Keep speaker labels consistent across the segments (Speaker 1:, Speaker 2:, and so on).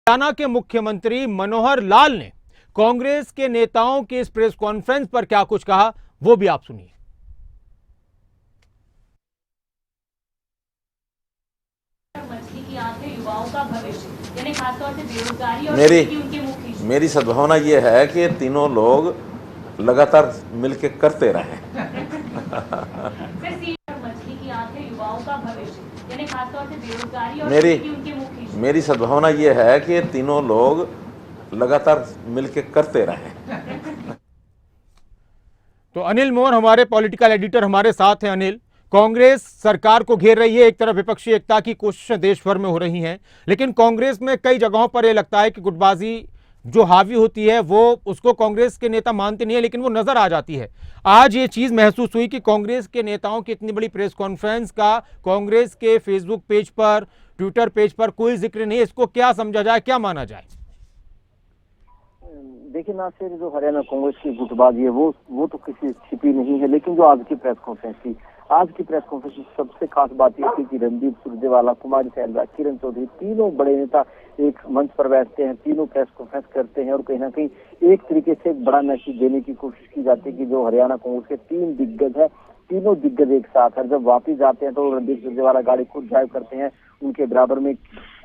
Speaker 1: हरियाणा के मुख्यमंत्री मनोहर लाल ने कांग्रेस के नेताओं के इस प्रेस कॉन्फ्रेंस पर क्या कुछ कहा, वो भी आप सुनिए।
Speaker 2: मछली की आंख है युवाओं का भविष्य, यानी खासतौर से बेरोजगारी और उनके मुख्य।
Speaker 3: मेरी सद्भावना ये है कि तीनों लोग लगातार मिलकर करते रहें।
Speaker 2: मछली की आंख है युवाओं का भविष्य, यानी खासतौर से बेरोजगारी और उनके मुख्य।
Speaker 3: मेरी सद्भावना ये है कि तीनों लोग लगातार मिलकर करते रहें।
Speaker 1: तो अनिल मोहन हमारे पॉलिटिकल एडिटर हमारे साथ हैं। अनिल, कांग्रेस सरकार को घेर रही है, एक तरफ विपक्षी एकता की कोशिशें देश भर में हो रही हैं, लेकिन कांग्रेस में कई जगहों पर यह लगता है कि गुटबाजी जो हावी होती है वो उसको कांग्रेस के नेता मानते नहीं है, लेकिन वो नजर आ जाती है। आज ये चीज महसूस हुई कि कांग्रेस के नेताओं की इतनी बड़ी प्रेस कॉन्फ्रेंस का कांग्रेस के फेसबुक पेज पर, ट्विटर पेज पर कोई जिक्र नहीं है। इसको क्या समझा जाए, क्या माना जाए?
Speaker 4: देखिए नासिर, जो हरियाणा कांग्रेस की गुटबाजी है वो तो किसी छिपी नहीं है, लेकिन जो आज की प्रेस कॉन्फ्रेंस थी, आज की प्रेस कॉन्फ्रेंस की सबसे खास बात यह थी कि रणदीप सुरजेवाला, कुमारी शैलजा, किरण चौधरी, तीनों बड़े नेता एक मंच पर बैठते हैं, तीनों प्रेस कॉन्फ्रेंस करते हैं और कहीं ना कहीं एक तरीके से एक बड़ा मैसेज देने की कोशिश की जाती है कि जो हरियाणा कांग्रेस के तीन दिग्गज है, तीनों दिग्गज एक साथ है। जब वापिस जाते हैं तो रणदीप सुरजेवाला गाड़ी खुद ड्राइव करते हैं, उनके बराबर में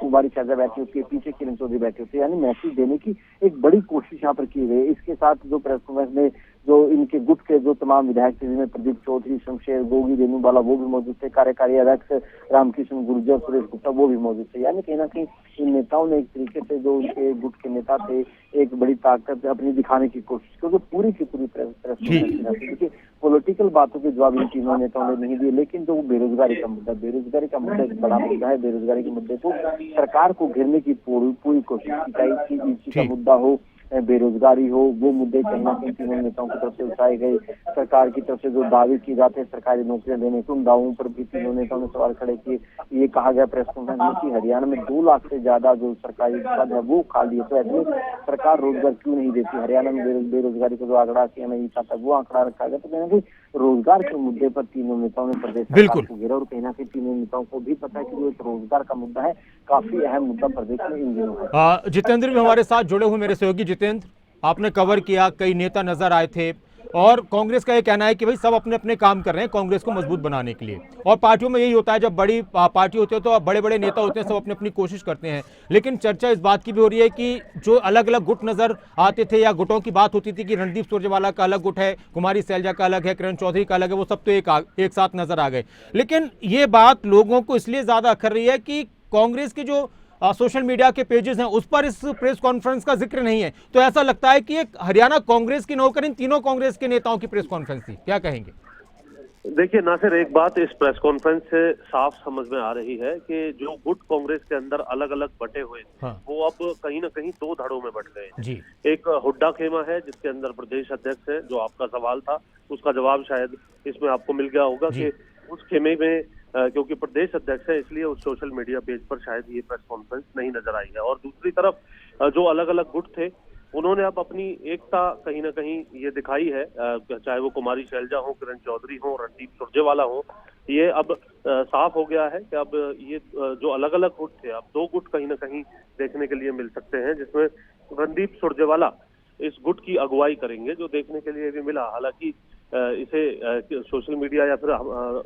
Speaker 4: कुमारी शैलजा बैठी होती है, पीछे किरण चौधरी बैठी होती है, यानी मैसेज देने की एक बड़ी कोशिश यहाँ पर की गई। इसके साथ जो प्रेस कॉन्फ्रेंस में जो इनके गुट के जो तमाम विधायक थे, जिनमें प्रदीप चौधरी, शमशेर गोगी, रेणुबाला वो भी मौजूद थे, कार्यकारी अध्यक्ष रामकृष्ण गुर्जर, सुरेश गुप्ता वो भी मौजूद थे। यानी कहीं ना कहीं इन नेताओं ने एक तरीके से जो उनके गुट के नेता थे एक बड़ी ताकत अपनी दिखाने की कोशिश की, पूरी की पूरी प्रेस कॉन्फ्रेंस। देखिए, पॉलिटिकल बातों के जवाब इन तीनों नेताओं ने नहीं दिए, लेकिन जो बेरोजगारी का मुद्दा एक बड़ा मुद्दा है। बेरोजगारी के मुद्दे को सरकार को घेरने की पूरी कोशिश की गई कि का मुद्दा हो, बेरोजगारी हो, वो मुद्दे कहीं ना कहीं तीनों नेताओं की तरफ से उठाए गए। सरकार की तरफ से जो दावे किए जाते हैं सरकारी नौकरियां देने के, उन दावों पर भी तीनों नेताओं ने सवाल खड़े किए। ये कहा गया प्रेस कॉन्फ्रेंस में कि हरियाणा में 2 लाख से ज्यादा जो सरकारी पद है वो खाली है, तो ऐसे में सरकार रोजगार क्यों नहीं देती? हरियाणा में बेरोजगारी का जो आंकड़ा सीएम नहीं चाहता वो आंकड़ा रखा गया। तो कहीं ना कहीं रोजगार के मुद्दे पर तीनों नेताओं ने प्रदेश सरकार को घेरा और कहीं ना कहीं तीनों नेताओं को भी पता है कि जो रोजगार का मुद्दा है काफी अहम मुद्दा प्रदेश में इन दिनों है।
Speaker 1: जितेंद्र भी हमारे साथ जुड़े हुए, मेरे सहयोगी जितेंद्र, आपने कवर किया, कई नेता नजर आए थे और कांग्रेस का ये कहना है कि भाई सब अपने अपने काम कर रहे हैं कांग्रेस को मजबूत बनाने के लिए, और पार्टियों में यही होता है, जब बड़ी पार्टी होती है तो बड़े बड़े नेता होते हैं, सब अपनी अपनी कोशिश करते हैं। लेकिन चर्चा इस बात की भी हो रही है कि जो अलग अलग गुट नजर आते थे या गुटों की बात होती थी कि रणदीप सुरजेवाला का अलग गुट है, कुमारी शैलजा का अलग है, किरण चौधरी का अलग है, वो सब तो एक साथ नजर आ गए। लेकिन ये बात लोगों को इसलिए ज्यादा अखर रही है कि कांग्रेस के जो सोशल मीडिया के पेजेस हैं उस पर इस प्रेस कॉन्फ्रेंस का जिक्र नहीं है, तो ऐसा लगता है कि एक हरियाणा कांग्रेस की नौकर इन तीनों कांग्रेस के नेताओं की प्रेस कॉन्फ्रेंस थी। क्या कहेंगे?
Speaker 5: देखिए नासिर, एक बात इस प्रेस कॉन्फ्रेंस से साफ समझ में आ रही है कि जो गुट कांग्रेस के अंदर अलग अलग बटे हुए वो अब कहीं ना कहीं 2 धड़ों में बट गए जी। एक हुड्डा खेमा है जिसके अंदर प्रदेश अध्यक्ष है, जो आपका सवाल था उसका जवाब शायद इसमें आपको मिल गया होगा कि उस खेमे में क्योंकि प्रदेश अध्यक्ष है इसलिए उस सोशल मीडिया पेज पर शायद ये प्रेस कॉन्फ्रेंस नहीं नजर आई है। और दूसरी तरफ जो अलग अलग गुट थे उन्होंने अब अपनी एकता कहीं ना कहीं ये दिखाई है, चाहे वो कुमारी शैलजा हो, किरण चौधरी हो, रणदीप सुरजेवाला हो, ये अब साफ हो गया है कि अब ये जो अलग अलग गुट थे अब 2 गुट कहीं ना कहीं देखने के लिए मिल सकते हैं, जिसमें रणदीप सुरजेवाला इस गुट की अगुवाई करेंगे, जो देखने के लिए भी मिला। हालांकि इसे सोशल मीडिया या फिर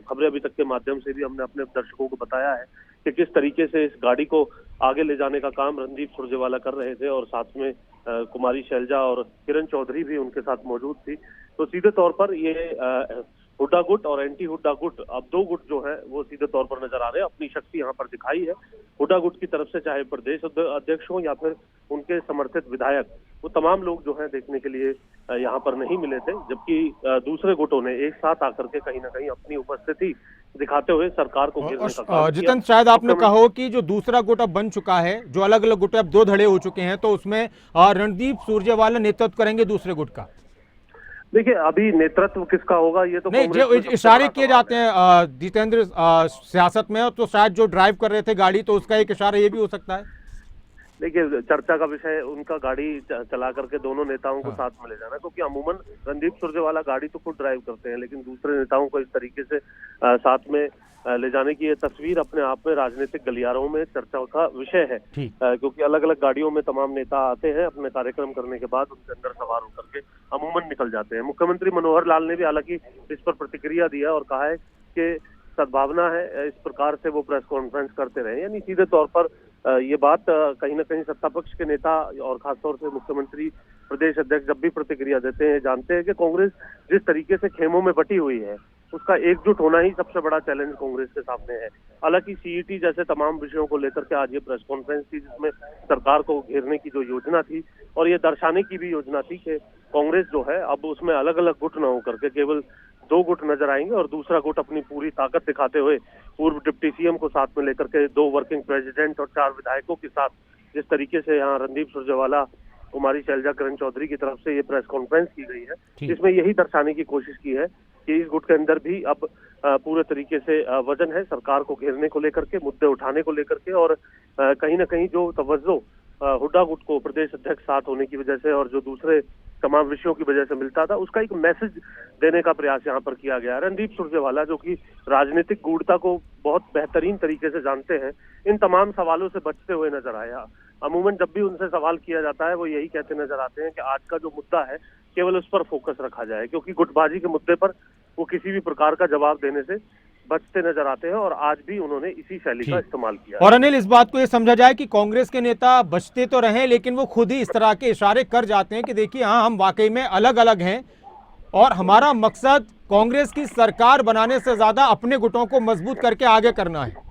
Speaker 5: खबरें अभी तक के माध्यम से भी हमने अपने दर्शकों को बताया है कि किस तरीके से इस गाड़ी को आगे ले जाने का काम रणदीप सुरजेवाला कर रहे थे और साथ में कुमारी शैलजा और किरण चौधरी भी उनके साथ मौजूद थी। तो सीधे तौर पर ये हुड्डा गुट और एंटी हुड्डा गुट, अब 2 गुट जो है वो सीधे तौर पर नजर आ रहे हैं, अपनी शक्ति यहाँ पर दिखाई है। हुड्डा गुट की तरफ से चाहे प्रदेश अध्यक्ष हो या फिर उनके समर्थित विधायक, वो तमाम लोग जो है देखने के लिए यहाँ पर नहीं मिले थे, जबकि दूसरे गुटों ने एक साथ आकर के कहीं ना कहीं अपनी उपस्थिति दिखाते हुए सरकार को घेरने का काम किया।
Speaker 1: जितेंद्र, शायद आपने कहा हो कि जो दूसरा गुट अब बन चुका है, जो अलग अलग गुट अब 2 धड़े हो चुके हैं, तो उसमें रणदीप सुरजेवाला नेतृत्व करेंगे दूसरे गुट का।
Speaker 5: देखिए, अभी नेतृत्व किसका होगा ये तो
Speaker 1: नहीं, जो इशारे किए जाते हैं जितेंद्र सियासत में, तो शायद जो ड्राइव कर रहे थे गाड़ी तो उसका एक इशारा ये भी हो सकता है।
Speaker 5: देखिए, चर्चा का विषय उनका गाड़ी चला करके दोनों नेताओं को साथ में ले जाना, क्योंकि अमूमन रणदीप सुरजेवाला गाड़ी तो खुद ड्राइव करते हैं, लेकिन दूसरे नेताओं को इस तरीके से साथ में ले जाने की ये तस्वीर अपने आप में राजनीतिक गलियारों में चर्चा का विषय है, क्योंकि अलग अलग गाड़ियों में तमाम नेता आते हैं, अपने कार्यक्रम करने के बाद उनके अंदर सवार होकर के अमूमन निकल जाते हैं। मुख्यमंत्री मनोहर लाल ने भी हालांकि इस पर प्रतिक्रिया दिया और कहा है कि सद्भावना है, इस प्रकार से वो प्रेस कॉन्फ्रेंस करते रहे। यानी सीधे तौर पर ये बात कहीं ना कहीं सत्ता पक्ष के नेता और खासतौर से मुख्यमंत्री, प्रदेश अध्यक्ष जब भी प्रतिक्रिया देते हैं, जानते हैं कि कांग्रेस जिस तरीके से खेमों में बटी हुई है, उसका एकजुट होना ही सबसे बड़ा चैलेंज कांग्रेस के सामने है। हालांकि सीईटी जैसे तमाम विषयों को लेकर के आज ये प्रेस कॉन्फ्रेंस थी, जिसमें सरकार को घेरने की जो योजना थी और ये दर्शाने की भी योजना थी कि कांग्रेस जो है अब उसमें अलग अलग गुट न होकर के केवल 2 गुट नजर आएंगे और दूसरा गुट अपनी पूरी ताकत दिखाते हुए पूर्व डिप्टी सीएम को साथ में लेकर के 2 वर्किंग प्रेसिडेंट और 4 विधायकों के साथ, जिस तरीके से यहाँ रणदीप सुरजेवाला, कुमारी शैलजा किरण चौधरी की तरफ से ये प्रेस कॉन्फ्रेंस की गई है, जिसमें यही दर्शाने की कोशिश की है कि इस गुट के अंदर भी अब पूरे तरीके से वजन है सरकार को घेरने को लेकर के, मुद्दे उठाने को लेकर के, और कहीं ना कहीं जो तवज्जो हुड्डा गुट को प्रदेश अध्यक्ष साथ होने की वजह से और जो दूसरे तमाम विषयों की वजह से मिलता था, उसका एक मैसेज देने का प्रयास यहाँ पर किया गया है। रणदीप सुरजेवाला, जो कि राजनीतिक गूढ़ता को बहुत बेहतरीन तरीके से जानते हैं, इन तमाम सवालों से बचते हुए नजर आया। अमूमन जब भी उनसे सवाल किया जाता है वो यही कहते नजर आते हैं कि आज का जो मुद्दा है केवल उस पर फोकस रखा जाए, क्योंकि गुटबाजी के मुद्दे पर वो किसी भी प्रकार का जवाब देने से बचते नजर आते हैं और आज भी उन्होंने इसी शैली का इस्तेमाल किया।
Speaker 1: और अनिल, इस बात को ये समझा जाए कि कांग्रेस के नेता बचते तो रहे, लेकिन वो खुद ही इस तरह के इशारे कर जाते हैं कि देखिए हाँ, हम वाकई में अलग अलग हैं और हमारा मकसद कांग्रेस की सरकार बनाने से ज्यादा अपने गुटों को मजबूत करके आगे करना है।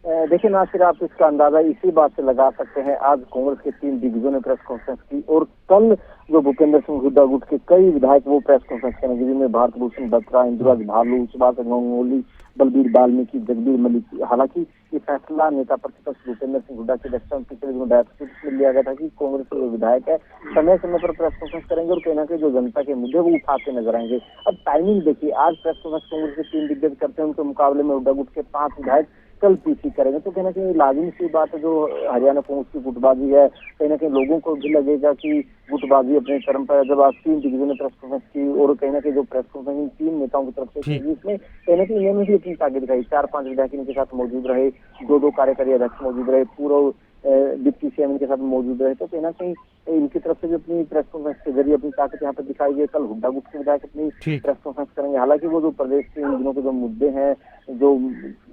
Speaker 4: देखिए नासिर, आप इसका अंदाजा इसी बात से लगा सकते हैं। आज कांग्रेस के 3 दिग्गजों ने प्रेस कॉन्फ्रेंस की और कल जो भूपेंद्र सिंह हुड्डा गुट के कई विधायक वो प्रेस कॉन्फ्रेंस करेंगे, जिनमें भारत भूषण बत्रा, इंदिरा भालू, सुभाष गंगोली, बलबीर वाल्मीकि, जगबीर मलिक। हालांकि ये फैसला नेता प्रतिपक्ष भूपेंद्र सिंह हुड्डा के अध्यक्षता में पिछले दिनों बैठक में लिया गया था कि कांग्रेस के जो विधायक है समय समय पर प्रेस कॉन्फ्रेंस करेंगे और कहीं ना कहीं जो जनता के मुद्दे वो उठाते नजर आएंगे। अब टाइमिंग देखिए, आज प्रेस कॉन्फ्रेंस कांग्रेस के 3 दिग्गज करते हैं, उनके मुकाबले में हुड्डा गुट के 5 विधायक कल पीसी करेंगे, तो कहीं ना कहीं लाजिमी सी बात है जो हरियाणा कांग्रेस की गुटबाजी है, कहीं ना कहीं लोगों को भी लगेगा कि गुटबाजी अपने चरम पर। जब आज 3 दिग्गजों ने प्रेस कॉन्फ्रेंस की और कहीं ना कहीं जो प्रेस कॉन्फ्रेंस 3 नेताओं की तरफ से की, इसमें कहीं ना कहीं इन्होंने भी अपनी ताकत दिखाई। 4-5 विधायक इनके साथ मौजूद रहे, 2 कार्यकारी अध्यक्ष मौजूद रहे, पूर्व डिप्टी सीएम इनके साथ मौजूद रहे, तो कहीं ना कहीं इनकी तरफ से भी अपनी प्रेस कॉन्फ्रेंस के जरिए अपनी ताकत यहाँ पर दिखाई गई। कल हुड्डा गुट के विधायक अपनी प्रेस कॉन्फ्रेंस करेंगे। हालांकि वो जो प्रदेश के इन दिनों के जो मुद्दे हैं, जो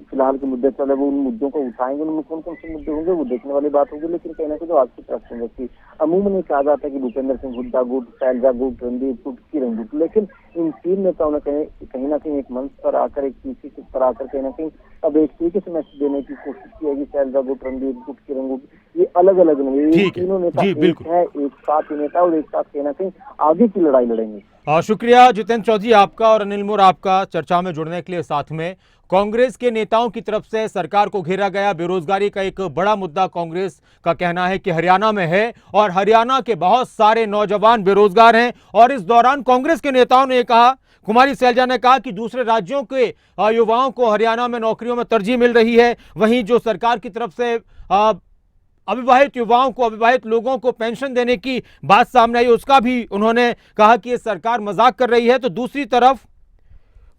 Speaker 4: फिलहाल के मुद्दे चल रहे, वो उन मुद्दों को उठाएंगे, उनमें कौन कौन से मुद्दे होंगे वो देखने वाली बात होगी। लेकिन कहीं ना कहीं जो आज की प्रेस कॉन्फ्रेंस की अमूमन ये कहा जाता है कि भूपेंद्र सिंह हुड्डा गुट, शैलजा गुट, रणदीप गुट, किरण गुट, लेकिन इन 3 नेताओं ने कहीं ना कहीं एक मंच पर आकर, एक पीसी पर आकर कहीं ना कहीं अब एक तरीके से मैसेज देने की कोशिश की है कि शैलजा गुट, रणदीप गुट, किरण गुट ये अलग अलग नहीं, तीनों नेता एक है, एक साथ नेता और एक साथ कहीं ना कहीं आगे की लड़ाई लड़ेंगे।
Speaker 1: शुक्रिया जितेंद्र चौधरी आपका और अनिल मोर आपका चर्चा में जुड़ने के लिए। साथ में कांग्रेस के नेताओं की तरफ से सरकार को घेरा गया बेरोजगारी का एक बड़ा मुद्दा कांग्रेस का कहना है कि हरियाणा में है और हरियाणा के बहुत सारे नौजवान बेरोजगार हैं। और इस दौरान कांग्रेस के नेताओं ने कहा, कुमारी शैलजा ने कहा कि दूसरे राज्यों के युवाओं को हरियाणा में नौकरियों में तरजीह मिल रही है, वहीं जो सरकार की तरफ से अविवाहित युवाओं को, अविवाहित लोगों को पेंशन देने की बात सामने आई, उसका भी उन्होंने कहा कि ये सरकार मजाक कर रही है। तो दूसरी तरफ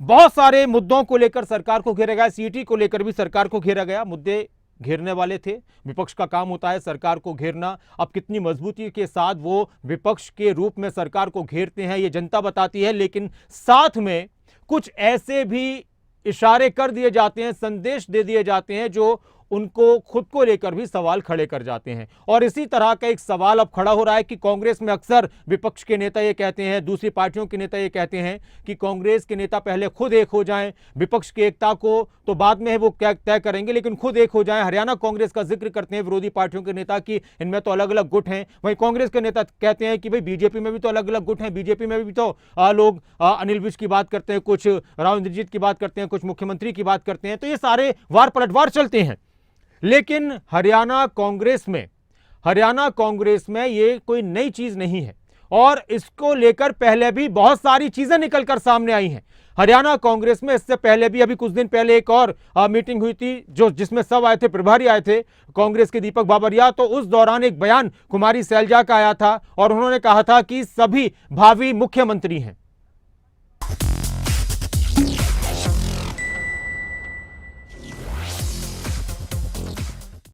Speaker 1: बहुत सारे मुद्दों को लेकर सरकार को घेरा गया, सीईटी को लेकर भी सरकार को घेरा गया। मुद्दे घेरने वाले थे, विपक्ष का काम होता है सरकार को घेरना। अब कितनी मजबूती के साथ वो विपक्ष के रूप में सरकार को घेरते हैं ये जनता बताती है, लेकिन साथ में कुछ ऐसे भी इशारे कर दिए जाते हैं, संदेश दे दिए जाते हैं जो उनको खुद को लेकर भी सवाल खड़े कर जाते हैं। और इसी तरह का एक सवाल अब खड़ा हो रहा है कि कांग्रेस में अक्सर विपक्ष के नेता ये कहते हैं, दूसरी पार्टियों के नेता ये कहते हैं कि कांग्रेस के नेता पहले खुद एक हो जाएं, विपक्ष की एकता को तो बाद में वो क्या तय करेंगे, लेकिन खुद एक हो जाएं। हरियाणा कांग्रेस का जिक्र करते हैं विरोधी पार्टियों के नेता कि इनमें तो अलग अलग गुट हैं। वहीं कांग्रेस के नेता कहते हैं कि भाई बीजेपी में भी तो अलग अलग गुट हैं, बीजेपी में भी तो लोग अनिल विज की बात करते हैं, कुछ राव इंद्रजीत की बात करते हैं, कुछ मुख्यमंत्री की बात करते हैं। तो ये सारे वार पलटवार चलते हैं। लेकिन हरियाणा कांग्रेस में ये कोई नई चीज नहीं है और इसको लेकर पहले भी बहुत सारी चीजें निकलकर सामने आई हैं। हरियाणा कांग्रेस में इससे पहले भी अभी कुछ दिन पहले एक और मीटिंग हुई थी जिसमें सब आए थे, प्रभारी आए थे कांग्रेस के दीपक बाबरिया। तो उस दौरान एक बयान कुमारी सैलजा का आया था और उन्होंने कहा था कि सभी भावी मुख्यमंत्री हैं।